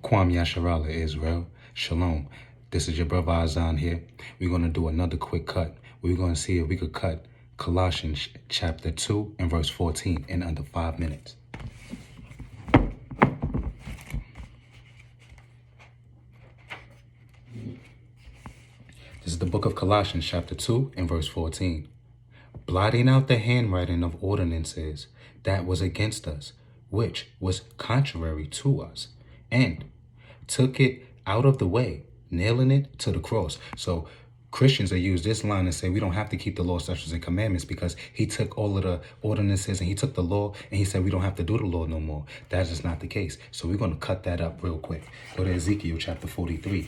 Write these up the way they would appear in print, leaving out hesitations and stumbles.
Kwam Yasharala Israel. Shalom. This is your brother Azan here. We're going to do another quick cut. We're going to see if we could cut Colossians chapter 2 and verse 14 in under 5 minutes. This is the book of Colossians chapter 2 and verse 14. Blotting out the handwriting of ordinances that was against us, which was contrary to us, and took it out of the way, nailing it to the cross. So Christians will use this line and say we don't have to keep the law, statutes, and commandments because he took all of the ordinances and he took the law and he said we don't have to do the law no more. That's just not the case. So we're going to cut that up real quick. Go to Ezekiel chapter 43.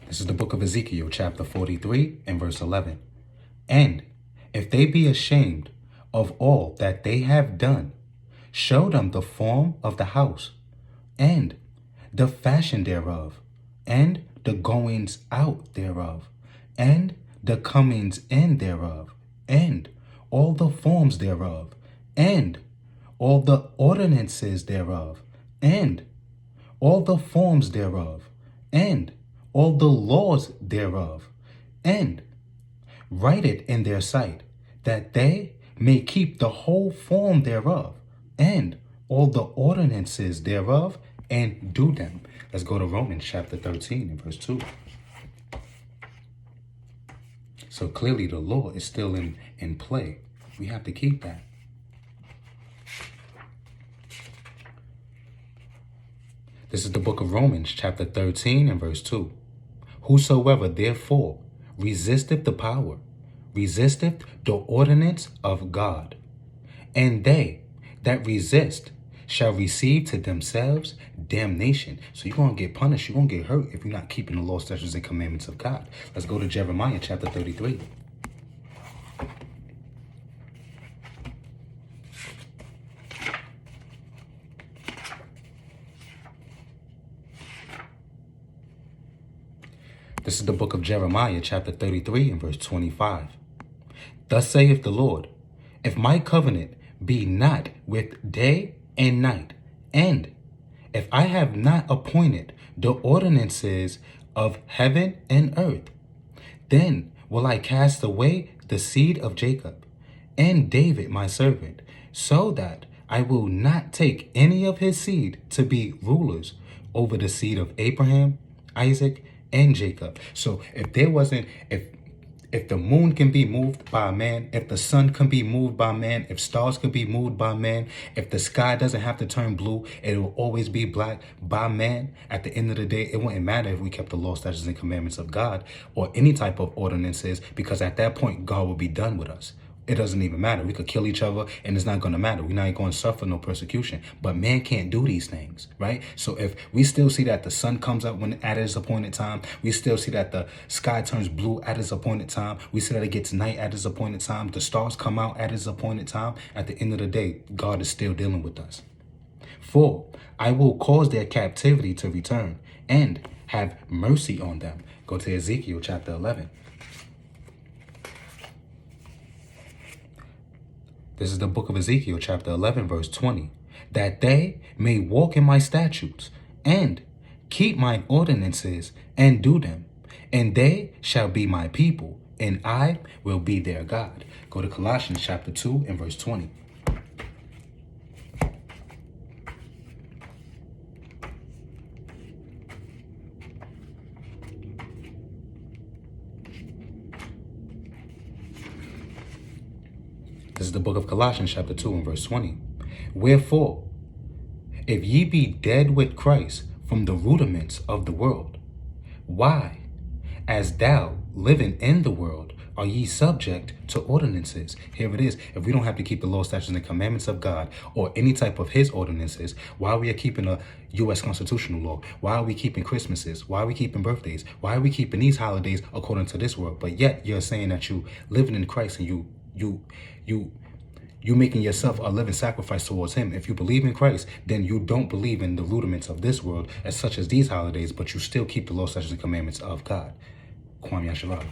This is the book of Ezekiel, chapter 43 and verse 11. And if they be ashamed of all that they have done, show them the form of the house, and the fashion thereof, and the goings out thereof, and the comings in thereof, and all the forms thereof, and all the ordinances thereof, and all the forms thereof, and all the laws thereof, and write it in their sight, that they may keep the whole form thereof, and all the ordinances thereof, and do them. Let's go to Romans chapter 13 and verse 2. So clearly the law is still in play. We have to keep that. This is the book of Romans chapter 13 and verse 2. Whosoever therefore resisteth the power, resisteth the ordinance of God, and they that resist shall receive to themselves damnation. So you're going to get punished. You're going to get hurt if you're not keeping the law, statutes, and commandments of God. Let's go to Jeremiah chapter 33. This is the book of Jeremiah, chapter 33 and verse 25. Thus saith the Lord, if my covenant be not with day and night, and if I have not appointed the ordinances of heaven and earth, then will I cast away the seed of Jacob and David my servant, so that I will not take any of his seed to be rulers over the seed of Abraham, Isaac, and Jacob. So if the moon can be moved by a man, if the sun can be moved by man, if stars can be moved by man, if the sky doesn't have to turn blue, it will always be black by man. At the end of the day, it wouldn't matter if we kept the law, statutes, and commandments of God or any type of ordinances, because at that point, God will be done with us. It doesn't even matter. We could kill each other and it's not going to matter. We're not going to suffer no persecution. But man can't do these things, right? So if we still see that the sun comes up at its appointed time, we still see that the sky turns blue at its appointed time, we see that it gets night at its appointed time, the stars come out at its appointed time, at the end of the day, God is still dealing with us. For I will cause their captivity to return and have mercy on them. Go to Ezekiel chapter 11. This is the book of Ezekiel, chapter 11, verse 20. That they may walk in my statutes and keep mine ordinances and do them. And they shall be my people, and I will be their God. Go to Colossians chapter 2 and verse 20. This is the book of Colossians chapter 2 and verse 20. Wherefore, if ye be dead with Christ from the rudiments of the world, why, as thou living in the world, are ye subject to ordinances? Here it is. If we don't have to keep the law, statutes, and the commandments of God or any type of his ordinances, why are we keeping a U.S. constitutional law? Why are we keeping Christmases? Why are we keeping birthdays? Why are we keeping these holidays according to this world? But yet you're saying that you living in Christ and you You making yourself a living sacrifice towards him. If you believe in Christ, then you don't believe in the rudiments of this world, as such as these holidays, but you still keep the law, statutes, and commandments of God. Kwame Asharala.